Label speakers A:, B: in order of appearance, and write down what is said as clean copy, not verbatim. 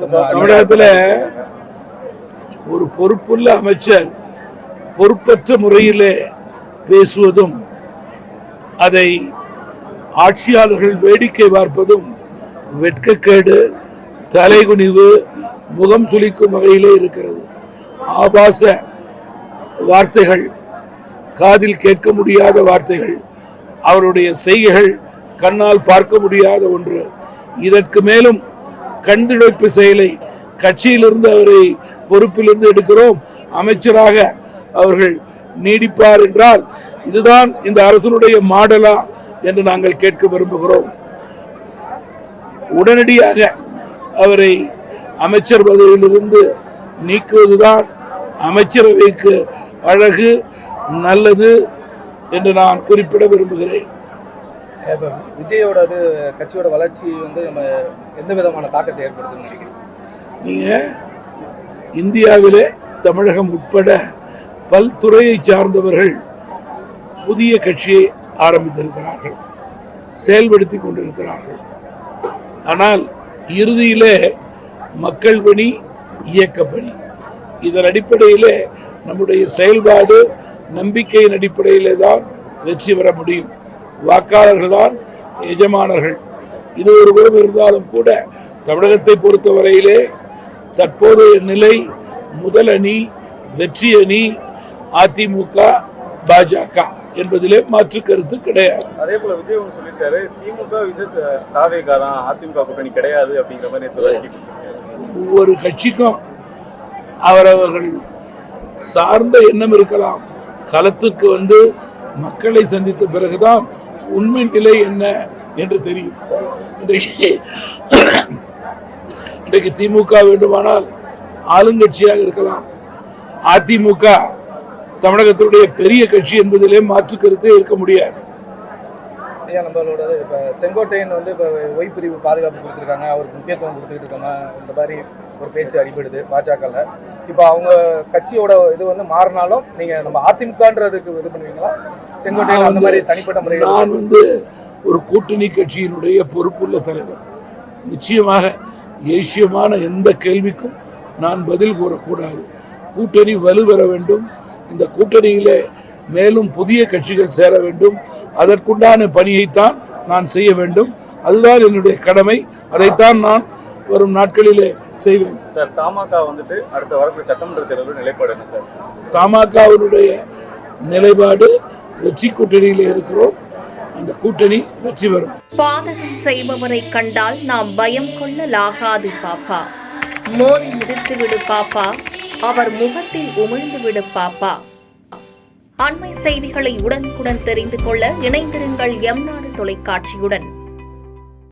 A: தமிழகத்தில் ஒரு பொறுப்புள்ள அமைச்சர் பொறுப்பற்ற முறையிலே பேசுவதும் அதை ஆட்சியாளர்கள் வேடிக்கை பார்ப்பதும் வெட்கக்கேடு, தலைகுனிவு, முகம் சுளிக்கும் வகையிலே இருக்கிறது. ஆபாச வார்த்தைகள், காதில் கேட்க முடியாத வார்த்தைகள், அவருடைய செய்கைகள் கண்ணால் பார்க்க முடியாத ஒன்று. இதற்கு மேலும் கண்துடைப்பு செயலை கட்சியிலிருந்து அவரை பொறுப்பிலிருந்து எடுக்கிறோம், அமைச்சராக அவர்கள் நீடிப்பார் என்றால் இதுதான் இந்த அரசனுடைய மாடலா என்று நாங்கள் கேட்க விரும்புகிறோம். உடனடியாக அவரை அமைச்சர் பதவியிலிருந்து நீக்குவதுதான் அமைச்சரவைக்கு அழகு, நல்லது என்று நான் குறிப்பிட விரும்புகிறேன்.
B: விஜயோட கட்சியோட வளர்ச்சி நம்ம எந்த விதமான தாக்கத்தை ஏற்படுத்தும் நினைக்கிறீங்க?
A: நீங்க இந்தியாவிலே தமிழகம் உட்பட பல்துறையை சார்ந்தவர்கள் புதிய கட்சியை ஆரம்பித்திருக்கிறார்கள், செயல்படுத்தி கொண்டிருக்கிறார்கள். ஆனால் இறுதியிலே மக்கள் பணி, இயக்கப்பணி, இதன் அடிப்படையிலே நம்முடைய செயல்பாடு நம்பிக்கையின் அடிப்படையிலே தான் வெற்றி பெற முடியும். வாக்காளர்கள் தான் எஜமானர்கள். இது ஒரு புறம் இருந்தாலும் கூட தமிழகத்தை பொறுத்தவரையிலே தற்போதைய நிலை முதல் அணி, வெற்றி அணி அதிமுக, பாஜக என்பதிலே மாற்று கருத்து கிடையாது.
C: அதே போல விஜய் சொல்லியிருக்காரு, திமுக விசேஷ தாவேகா தான், அதிமுக கூட்டணி கிடையாது அப்படிங்கிற மாதிரி.
A: ஒவ்வொரு கட்சிக்கும் அவரவர்கள் சார்ந்த எண்ணம் இருக்கலாம். களத்துக்கு வந்து மக்களை சந்தித்த பிறகுதான் உண்மை நிலை என்ன என்று தெரியும். இன்றைக்கு திமுக வேண்டுமானால் ஆளுங்கட்சியாக இருக்கலாம், அதிமுக தமிழகத்தினுடைய பெரிய கட்சி என்பதிலே மாற்று கருத்தே இருக்க முடியாது.
B: ஐயா, நம்மளோட இப்போ செங்கோட்டையன் இப்போ ஒய் பிரிவு பாதுகாப்பு கொடுத்துருக்காங்க, அவருக்கு முக்கியத்துவம் கொடுத்துக்கிட்டு இருக்காங்க, இந்த மாதிரி ஒரு பேச்சு அடிபடுது பாஜகவில். இப்போ அவங்க கட்சியோட மாறினாலும் நீங்கள் நம்ம அதிமுகன்றதுக்கு இது பண்ணுவீங்களா? செங்கோட்டையன் அந்த மாதிரி தனிப்பட்ட முறையில்
A: நான் ஒரு கூட்டணி கட்சியினுடைய பொறுப்புள்ள தலைவர். நிச்சயமாக ஏசியமான எந்த கேள்விக்கும் நான் பதில் கூறக்கூடாது. கூட்டணி வலுப்பெற வேண்டும், இந்த கூட்டணியிலே மேலும் புதிய கட்சிகள் சேர வேண்டும், அதற்குண்டான பணியைத்தான் நான் செய்ய வேண்டும். அதுதான் என்னுடைய கடமை, அதைத்தான் நான் வரும் நாட்களிலே செய்வேன்.
C: சார், தமாக அடுத்த வரக்கூடிய சட்டமன்ற தேர்தலில் நிலைப்பாடு என்ன சார்?
A: தமாகவுடைய நிலைப்பாடு வெற்றி கூட்டணியிலே இருக்கிறோம், அந்த கூட்டணி வெற்றி பெறும்.
D: பாதகம் செய்பவரை கண்டால் நாம் பயம் கொள்ளலாகாது பாப்பா, மோதி மிதித்து விடு பாப்பா, அவர் முகத்தில் உமிழ்ந்து விடு பாப்பா. அண்மை செய்திகளை உடனுக்குடன் தெரிந்து கொள்ள இணைந்திருங்கள் எம் நாடு தொலைக்காட்சியுடன்.